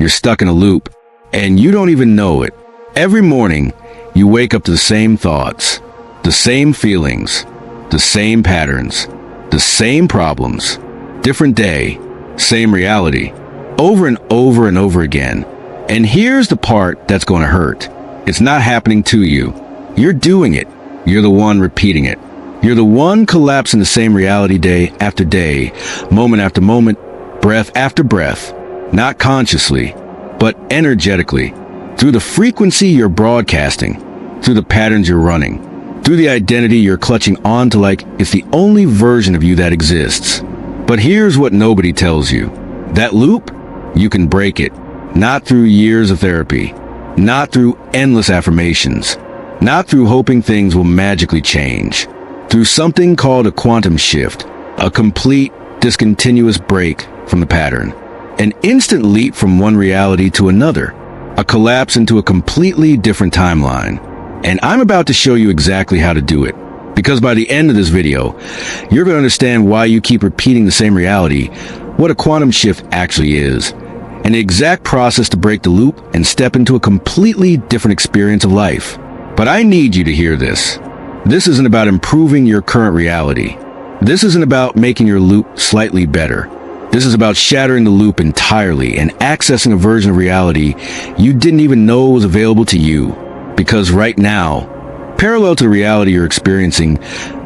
You're stuck in a loop, and you don't even know it. Every morning, you wake up to the same thoughts, the same feelings, the same patterns, the same problems. Different day, same reality, over and over and over again. And here's the part that's going to hurt. It's not happening to you. You're doing it. You're the one repeating it. You're the one collapsing the same reality day after day, moment after moment, breath after breath, not consciously, but energetically, through the frequency you're broadcasting, through the patterns you're running, through the identity you're clutching onto like it's the only version of you that exists. But here's what nobody tells you. That loop, you can break it, not through years of therapy, not through endless affirmations, not through hoping things will magically change, through something called a quantum shift, a complete, discontinuous break from the pattern, an instant leap from one reality to another, a collapse into a completely different timeline. And I'm about to show you exactly how to do it, because by the end of this video, you're going to understand why you keep repeating the same reality, what a quantum shift actually is, and the exact process to break the loop and step into a completely different experience of life. But I need you to hear this. This isn't about improving your current reality. This isn't about making your loop slightly better. This is about shattering the loop entirely and accessing a version of reality you didn't even know was available to you. Because right now, parallel to the reality you're experiencing,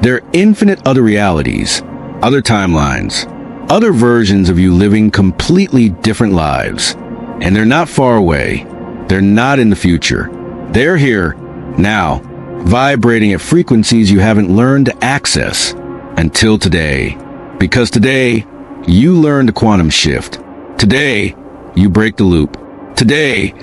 there are infinite other realities, other timelines, other versions of you living completely different lives. And they're not far away. They're not in the future. They're here, now, vibrating at frequencies you haven't learned to access until today. Because today, you learn the quantum shift. Today, you break the loop. Today,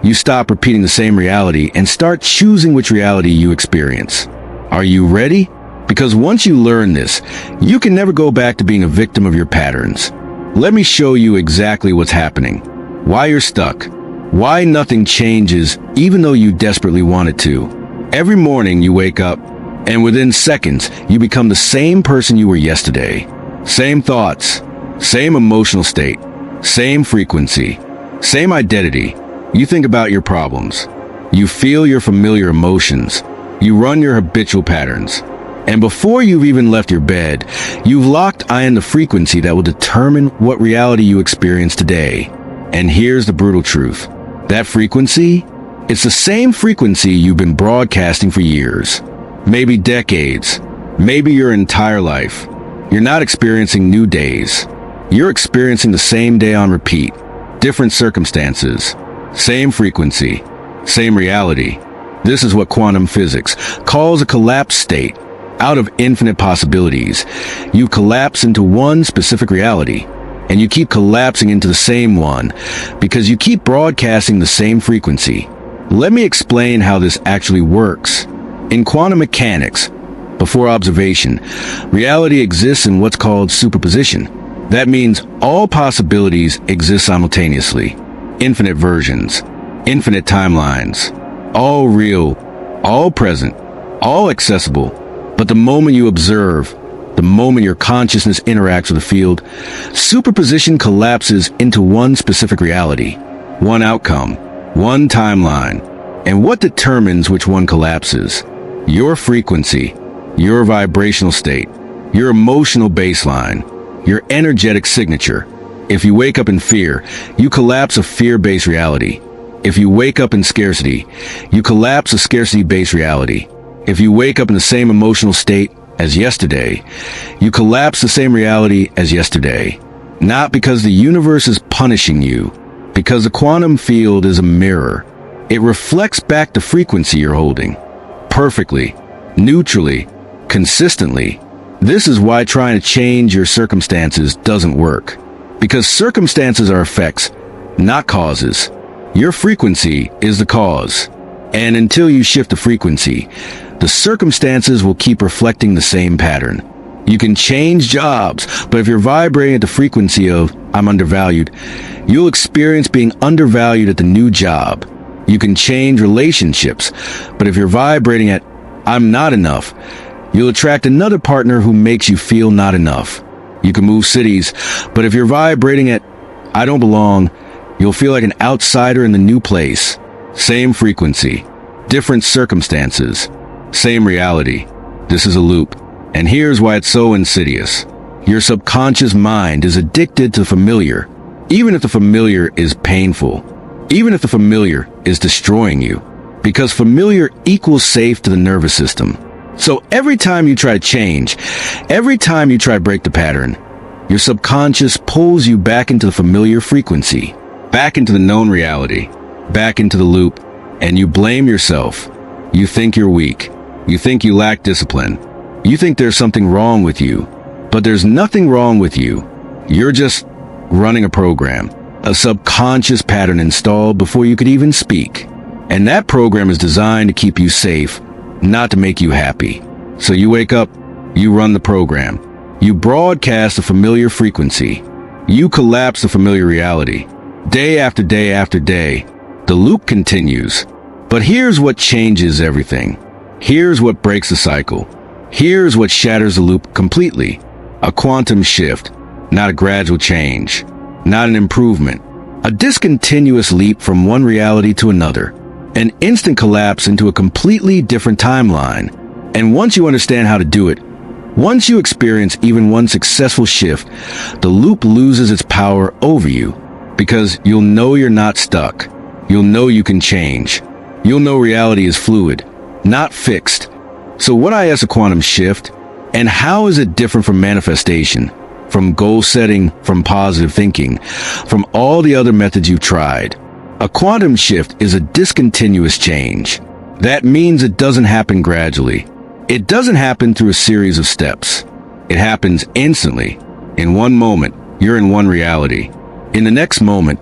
you stop repeating the same reality and start choosing which reality you experience. Are you ready? Because once you learn this, you can never go back to being a victim of your patterns. Let me show you exactly what's happening, why you're stuck, why nothing changes even though you desperately want it to. Every morning you wake up, and within seconds, you become the same person you were yesterday. Same thoughts, same emotional state, same frequency, same identity. You think about your problems. You feel your familiar emotions. You run your habitual patterns. And before you've even left your bed, you've locked in the frequency that will determine what reality you experience today. And here's the brutal truth. That frequency? It's the same frequency you've been broadcasting for years, maybe decades, maybe your entire life. You're not experiencing new days. You're experiencing the same day on repeat, different circumstances, same frequency, same reality. This is what quantum physics calls a collapse state. Out of infinite possibilities, you collapse into one specific reality, and you keep collapsing into the same one because you keep broadcasting the same frequency. Let me explain how this actually works. In quantum mechanics, before observation, reality exists in what's called superposition. That means all possibilities exist simultaneously. Infinite versions, infinite timelines, all real, all present, all accessible. But the moment you observe, the moment your consciousness interacts with the field, superposition collapses into one specific reality, one outcome, one timeline. And what determines which one collapses? Your frequency, your vibrational state, your emotional baseline, your energetic signature. If you wake up in fear, you collapse a fear-based reality. If you wake up in scarcity, you collapse a scarcity-based reality. If you wake up in the same emotional state as yesterday, you collapse the same reality as yesterday. Not because the universe is punishing you, because the quantum field is a mirror. It reflects back the frequency you're holding. Perfectly, neutrally, consistently. This is why trying to change your circumstances doesn't work. Because circumstances are effects, not causes. Your frequency is the cause. And until you shift the frequency, the circumstances will keep reflecting the same pattern. You can change jobs, but if you're vibrating at the frequency of I'm undervalued, you'll experience being undervalued at the new job. You can change relationships, but if you're vibrating at I'm not enough, you'll attract another partner who makes you feel not enough. You can move cities, but if you're vibrating at I don't belong, You'll feel like an outsider in the new place. Same frequency, different circumstances, same reality. This is a loop. And here's why it's so insidious. Your subconscious mind is addicted to the familiar, even if the familiar is painful, even if the familiar is destroying you, because familiar equals safe to the nervous system. So every time you try to change, every time you try to break the pattern, your subconscious pulls you back into the familiar frequency, back into the known reality, back into the loop, and you blame yourself. You think you're weak. You think you lack discipline. You think there's something wrong with you. But there's nothing wrong with you. You're just running a program, a subconscious pattern installed before you could even speak. And that program is designed to keep you safe, not to make you happy. So you wake up, you run the program. You broadcast a familiar frequency. You collapse the familiar reality. Day after day after day, the loop continues. But here's what changes everything. Here's what breaks the cycle. Here's what shatters the loop completely. A quantum shift, not a gradual change, not an improvement. A discontinuous leap from one reality to another. An instant collapse into a completely different timeline. And once you understand how to do it, once you experience even one successful shift, the loop loses its power over you. Because you'll know you're not stuck. You'll know you can change. You'll know reality is fluid, not fixed. So what is a quantum shift? And how is it different from manifestation, from goal setting, from positive thinking, from all the other methods you've tried? A quantum shift is a discontinuous change. That means it doesn't happen gradually. It doesn't happen through a series of steps. It happens instantly. In one moment, you're in one reality. In the next moment,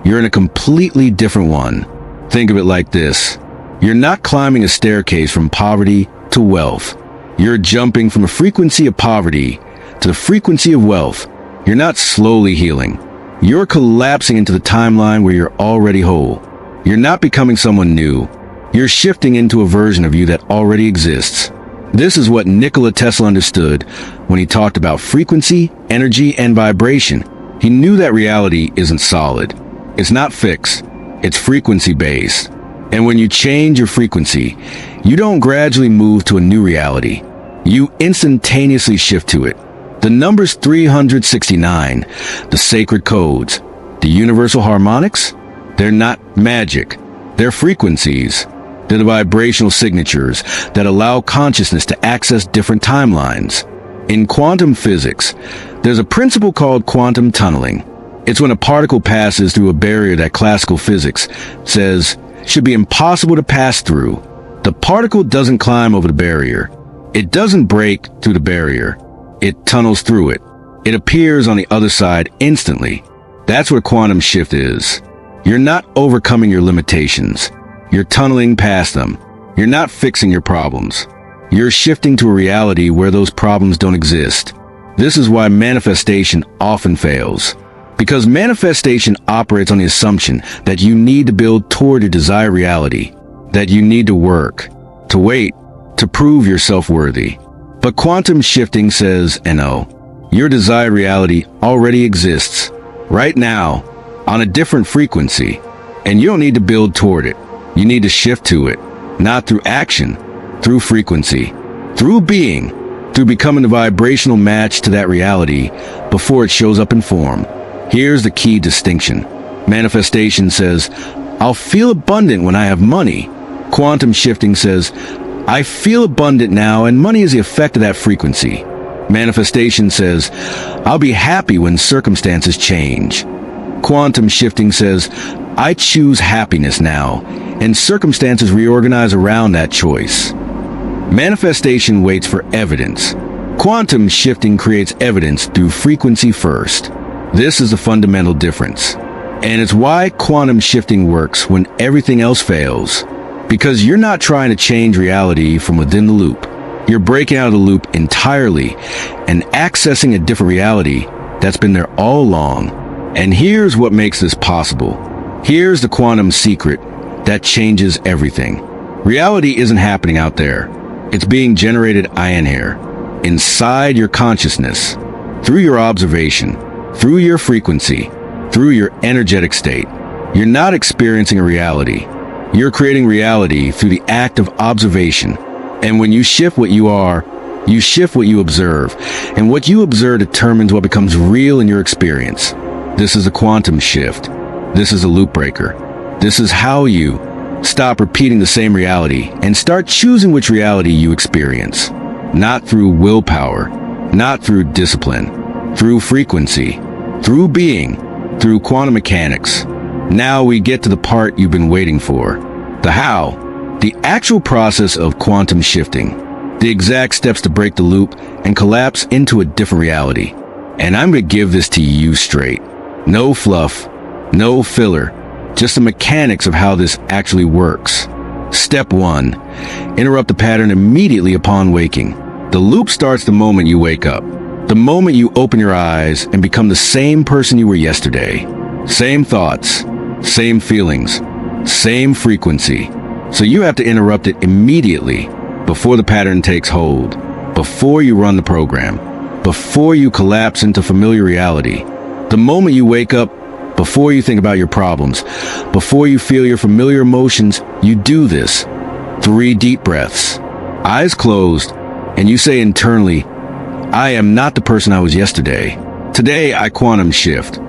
you're in a completely different one. Think of it like this. You're not climbing a staircase from poverty to wealth. You're jumping from the frequency of poverty to the frequency of wealth. You're not slowly healing. You're collapsing into the timeline where you're already whole. You're not becoming someone new. You're shifting into a version of you that already exists. This is what Nikola Tesla understood when he talked about frequency, energy, and vibration. He knew that reality isn't solid. It's not fixed. It's frequency-based. And when you change your frequency, you don't gradually move to a new reality. You instantaneously shift to it. The numbers 369, the sacred codes, the universal harmonics, they're not magic. They're frequencies. They're the vibrational signatures that allow consciousness to access different timelines. In quantum physics, there's a principle called quantum tunneling. It's when a particle passes through a barrier that classical physics says should be impossible to pass through. The particle doesn't climb over the barrier. It doesn't break through the barrier. It tunnels through it. It appears on the other side instantly. That's what quantum shift is. You're not overcoming your limitations. You're tunneling past them. You're not fixing your problems. You're shifting to a reality where those problems don't exist. This is why manifestation often fails. Because manifestation operates on the assumption that you need to build toward your desired reality, that you need to work, to wait, to prove yourself worthy. But quantum shifting says, no, your desired reality already exists, right now, on a different frequency, and you don't need to build toward it. You need to shift to it, not through action, through frequency, through being, through becoming the vibrational match to that reality before it shows up in form. Here's the key distinction. Manifestation says, I'll feel abundant when I have money. Quantum shifting says, I feel abundant now and money is the effect of that frequency. Manifestation says, I'll be happy when circumstances change. Quantum shifting says, I choose happiness now, and circumstances reorganize around that choice. Manifestation waits for evidence. Quantum shifting creates evidence through frequency first. This is the fundamental difference. And it's why quantum shifting works when everything else fails. Because you're not trying to change reality from within the loop. You're breaking out of the loop entirely and accessing a different reality that's been there all along. And here's what makes this possible. Here's the quantum secret that changes everything. Reality isn't happening out there. It's being generated in here, inside your consciousness, through your observation, through your frequency, through your energetic state. You're not experiencing a reality. You're creating reality through the act of observation. And when you shift what you are, you shift what you observe. And what you observe determines what becomes real in your experience. This is a quantum shift. This is a loop breaker. This is how you stop repeating the same reality and start choosing which reality you experience. Not through willpower, not through discipline, through frequency, through being, through quantum mechanics. Now we get to the part you've been waiting for. The how. The actual process of quantum shifting. The exact steps to break the loop and collapse into a different reality. And I'm going to give this to you straight. No fluff, no filler, just the mechanics of how this actually works. Step 1. Interrupt the pattern immediately upon waking. The loop starts the moment you wake up. The moment you open your eyes and become the same person you were yesterday. Same thoughts, same feelings, same frequency. So you have to interrupt it immediately before the pattern takes hold, before you run the program, before you collapse into familiar reality. The moment you wake up, before you think about your problems, before you feel your familiar emotions, you do this. 3 deep breaths, eyes closed, and you say internally, I am not the person I was yesterday. Today I quantum shift.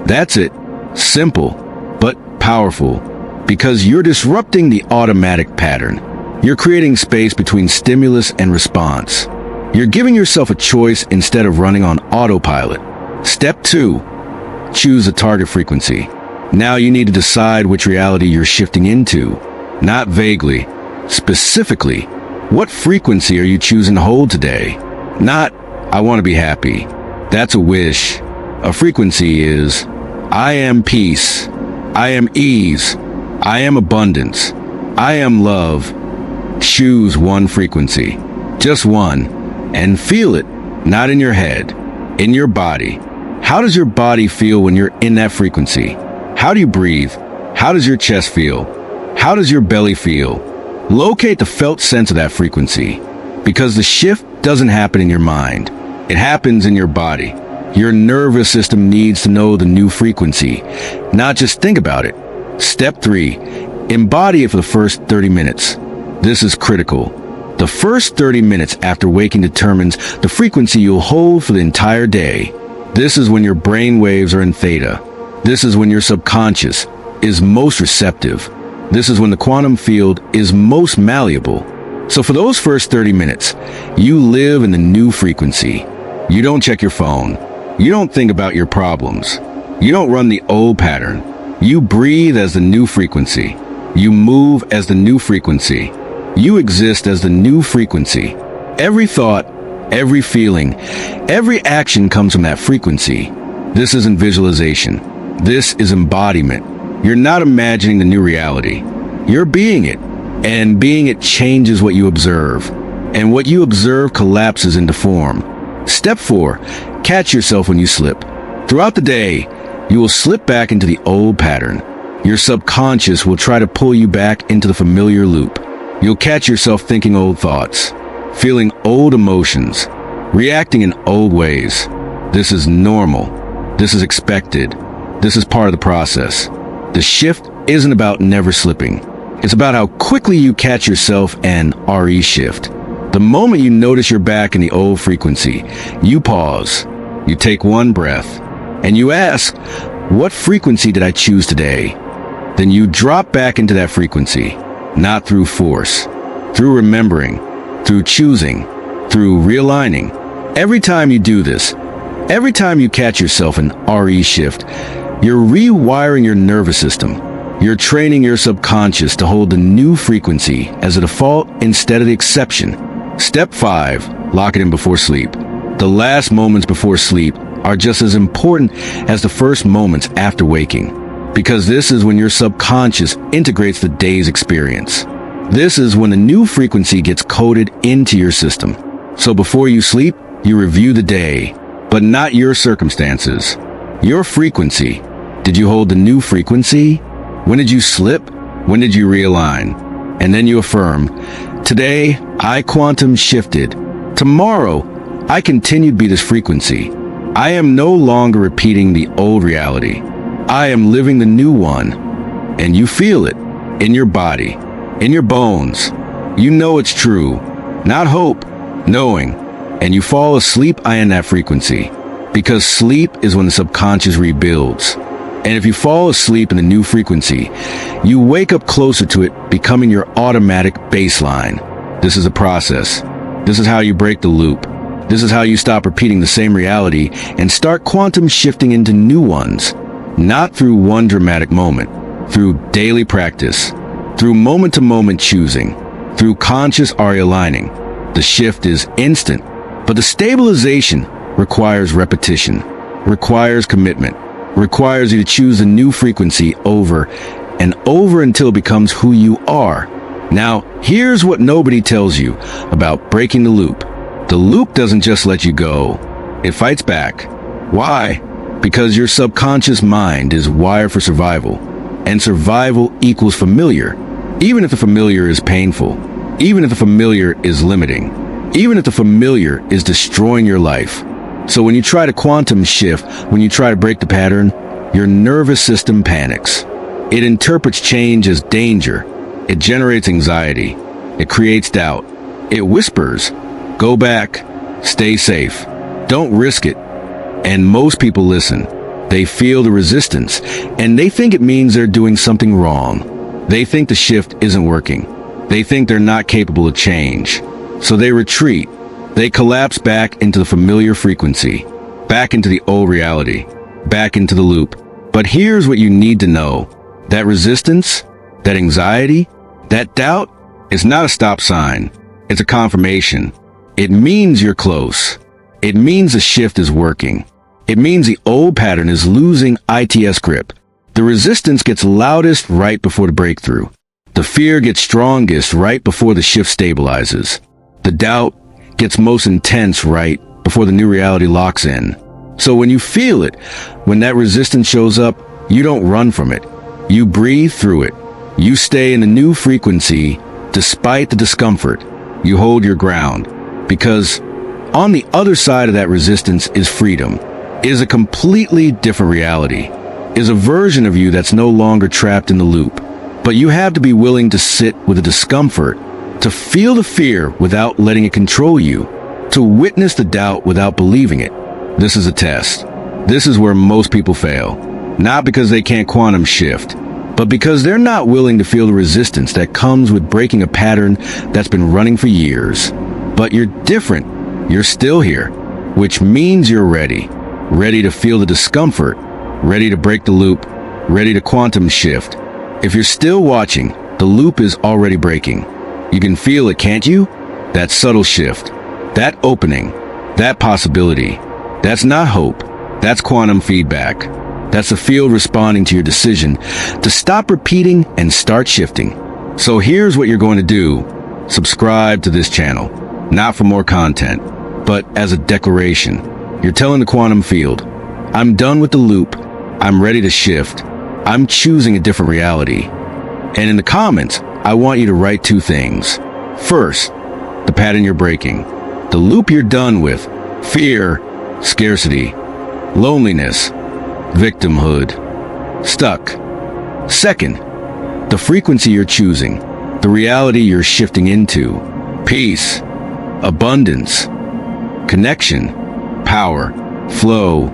That's it. Simple, but powerful, because you're disrupting the automatic pattern. You're creating space between stimulus and response. You're giving yourself a choice instead of running on autopilot. Step 2. Choose a target frequency. Now you need to decide which reality you're shifting into. Not vaguely, specifically. What frequency are you choosing to hold today? Not, I want to be happy. That's a wish. A frequency is, I am peace. I am ease. I am abundance. I am love. Choose one frequency. Just one. And feel it. Not in your head. In your body. How does your body feel when you're in that frequency? How do you breathe? How does your chest feel? How does your belly feel? Locate the felt sense of that frequency. Because the shift doesn't happen in your mind. It happens in your body. Your nervous system needs to know the new frequency, not just think about it. Step 3. Embody it for the first 30 minutes. This is critical. The first 30 minutes after waking determines the frequency you'll hold for the entire day. This is when your brain waves are in theta. This is when your subconscious is most receptive. This is when the quantum field is most malleable. So for those first 30 minutes, you live in the new frequency. You don't check your phone. You don't think about your problems. You don't run the old pattern. You breathe as the new frequency. You move as the new frequency. You exist as the new frequency. Every thought, every feeling, every action comes from that frequency. This isn't visualization. This is embodiment. You're not imagining the new reality. You're being it. And being it changes what you observe. And what you observe collapses into form. Step 4. Catch yourself when you slip. Throughout the day, you will slip back into the old pattern. Your subconscious will try to pull you back into the familiar loop. You'll catch yourself thinking old thoughts, feeling old emotions, reacting in old ways. This is normal. This is expected. This is part of the process. The shift isn't about never slipping. It's about how quickly you catch yourself and re-shift. The moment you notice you're back in the old frequency, you pause, you take one breath, and you ask, what frequency did I choose today? Then you drop back into that frequency, not through force, through remembering, through choosing, through realigning. Every time you do this, every time you catch yourself in re-shift, you're rewiring your nervous system. You're training your subconscious to hold the new frequency as a default instead of the exception. Step 5. Lock it in before sleep. The last moments before sleep are just as important as the first moments after waking, because this is when your subconscious integrates the day's experience. This is when the new frequency gets coded into your system. So before you sleep, you review the day, but not your circumstances. Your frequency. Did you hold the new frequency? When did you slip? When did you realign? And then you affirm, today, I quantum shifted. Tomorrow, I continue to be this frequency. I am no longer repeating the old reality. I am living the new one. And you feel it in your body, in your bones. You know it's true, not hope, knowing. And you fall asleep in that frequency, because sleep is when the subconscious rebuilds. And if you fall asleep in the new frequency, you wake up closer to it, becoming your automatic baseline. This is a process. This is how you break the loop. This is how you stop repeating the same reality and start quantum shifting into new ones. Not through one dramatic moment, through daily practice, through moment-to-moment choosing, through conscious realigning. The shift is instant, but the stabilization requires repetition, requires commitment, requires you to choose a new frequency over and over until it becomes who you are. Now, here's what nobody tells you about breaking the loop. The loop doesn't just let you go. It fights back. Why? Because your subconscious mind is wired for survival, and survival equals familiar, even if the familiar is painful, even if the familiar is limiting, even if the familiar is destroying your life. So when you try to quantum shift, when you try to break the pattern, your nervous system panics. It interprets change as danger. It generates anxiety. It creates doubt. It whispers, "Go back, stay safe, don't risk it." And most people listen. They feel the resistance, and they think it means they're doing something wrong. They think the shift isn't working. They think they're not capable of change. So they retreat. They collapse back into the familiar frequency, back into the old reality, back into the loop. But here's what you need to know. That resistance, that anxiety, that doubt is not a stop sign. It's a confirmation. It means you're close. It means the shift is working. It means the old pattern is losing its grip. The resistance gets loudest right before the breakthrough. The fear gets strongest right before the shift stabilizes. The doubt gets most intense right before the new reality locks in. So when you feel it, when that resistance shows up, you don't run from it. You breathe through it. You stay in the new frequency despite the discomfort. You hold your ground, because on the other side of that resistance is freedom, is a completely different reality, is a version of you that's no longer trapped in the loop. But you have to be willing to sit with the discomfort, to feel the fear without letting it control you, to witness the doubt without believing it. This is a test. This is where most people fail. Not because they can't quantum shift, but because they're not willing to feel the resistance that comes with breaking a pattern that's been running for years. But you're different. You're still here, which means you're ready. Ready to feel the discomfort, ready to break the loop, ready to quantum shift. If you're still watching, the loop is already breaking. You can feel it, can't you? That subtle shift, that opening, that possibility. That's not hope. That's quantum feedback. That's the field responding to your decision to stop repeating and start shifting. So here's what you're going to do. Subscribe to this channel, not for more content, but as a declaration. You're telling the quantum field, I'm done with the loop. I'm ready to shift. I'm choosing a different reality. And in the comments, I want you to write two things. First, the pattern you're breaking, the loop you're done with, fear, scarcity, loneliness, victimhood, stuck. Second, the frequency you're choosing, the reality you're shifting into, peace, abundance, connection, power, flow.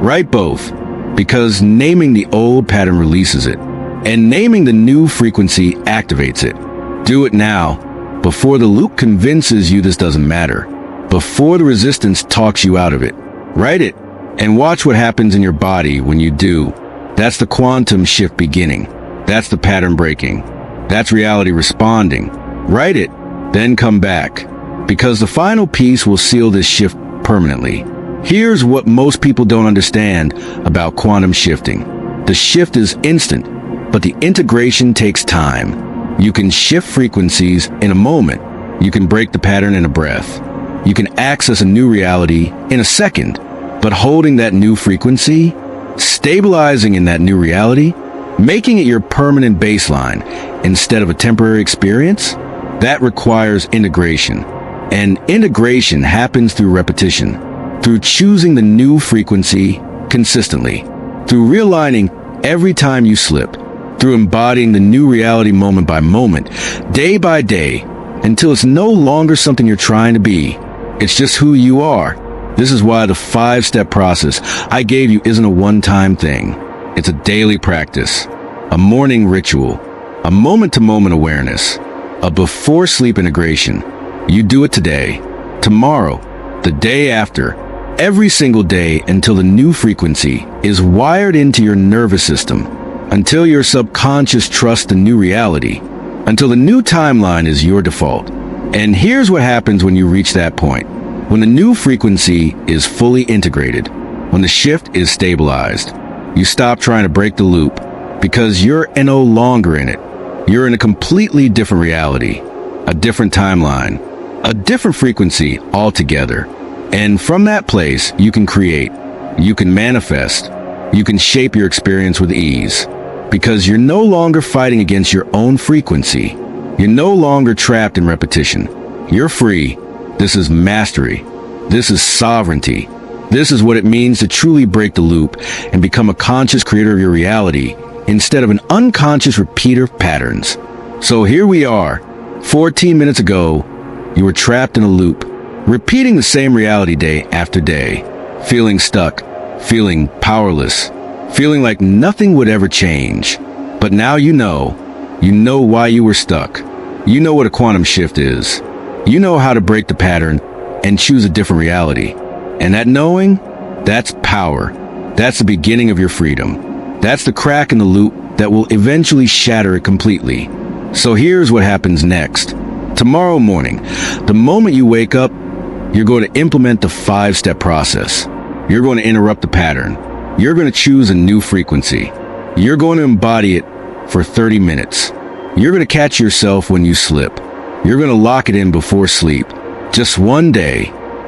Write both, because naming the old pattern releases it, and naming the new frequency activates it. Do it now, before the loop convinces you this doesn't matter, before the resistance talks you out of it. Write it, and watch what happens in your body when you do. That's the quantum shift beginning. That's the pattern breaking. That's reality responding. Write it, then come back, because the final piece will seal this shift permanently. Here's what most people don't understand about quantum shifting. The shift is instant, but the integration takes time. You can shift frequencies in a moment. You can break the pattern in a breath. You can access a new reality in a second. But holding that new frequency, stabilizing in that new reality, making it your permanent baseline instead of a temporary experience, that requires integration. And integration happens through repetition, through choosing the new frequency consistently, through realigning every time you slip, through embodying the new reality moment by moment, day by day, until it's no longer something you're trying to be. It's just who you are. This is why the 5-step process I gave you isn't a one-time thing. It's a daily practice, a morning ritual, a moment-to-moment awareness, a before-sleep integration. You do it today, tomorrow, the day after, every single day until the new frequency is wired into your nervous system, until your subconscious trusts the new reality, until the new timeline is your default. And here's what happens when you reach that point. When the new frequency is fully integrated, when the shift is stabilized, you stop trying to break the loop because you're no longer in it. You're in a completely different reality, a different timeline, a different frequency altogether. And from that place, you can create, you can manifest, you can shape your experience with ease. Because you're no longer fighting against your own frequency. You're no longer trapped in repetition. You're free. This is mastery. This is sovereignty. This is what it means to truly break the loop and become a conscious creator of your reality instead of an unconscious repeater of patterns. So here we are. 14 minutes ago, you were trapped in a loop, repeating the same reality day after day, feeling stuck, feeling powerless, feeling like nothing would ever change. But now you know why you were stuck. You know what a quantum shift is. You know how to break the pattern and choose a different reality. And that knowing, that's power. That's the beginning of your freedom. That's the crack in the loop that will eventually shatter it completely. So here's what happens next. Tomorrow morning, the moment you wake up, you're going to implement the 5-step process. You're going to interrupt the pattern. You're going to choose a new frequency. You're going to embody it for 30 minutes. You're going to catch yourself when you slip. You're going to lock it in before sleep. Just one day,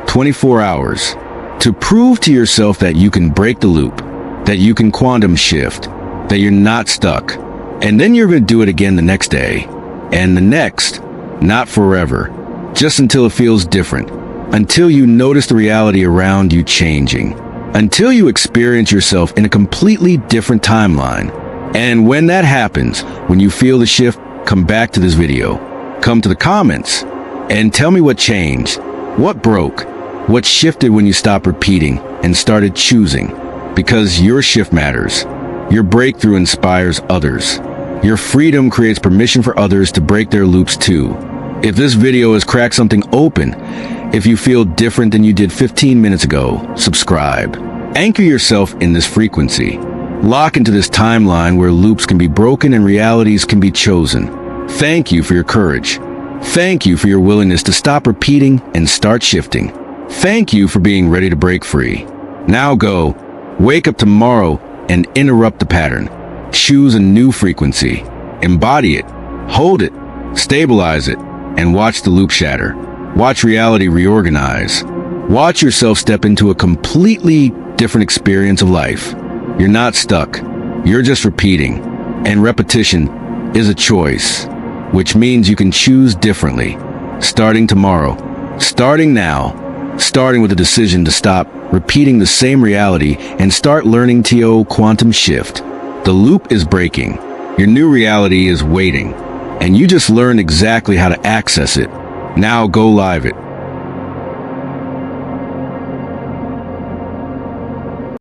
24 hours, to prove to yourself that you can break the loop, that you can quantum shift, that you're not stuck. And then you're going to do it again the next day, and the next, not forever, just until it feels different, until you notice the reality around you changing, until you experience yourself in a completely different timeline. And when that happens, when you feel the shift, come back to this video, come to the comments, and tell me what changed, what broke, what shifted when you stopped repeating and started choosing. Because your shift matters. Your breakthrough inspires others. Your freedom creates permission for others to break their loops too. If this video has cracked something open, if you feel different than you did 15 minutes ago, subscribe. Anchor yourself in this frequency. Lock into this timeline where loops can be broken and realities can be chosen. Thank you for your courage. Thank you for your willingness to stop repeating and start shifting. Thank you for being ready to break free. Now go, wake up tomorrow and interrupt the pattern. Choose a new frequency. Embody it. Hold it. Stabilize it. And watch the loop shatter. Watch reality reorganize. Watch yourself step into a completely different experience of life. You're not stuck. You're just repeating. And repetition is a choice, which means you can choose differently. Starting tomorrow. Starting now. Starting with a decision to stop repeating the same reality and start learning TO quantum shift. The loop is breaking. Your new reality is waiting. And you just learned exactly how to access it. Now go live it.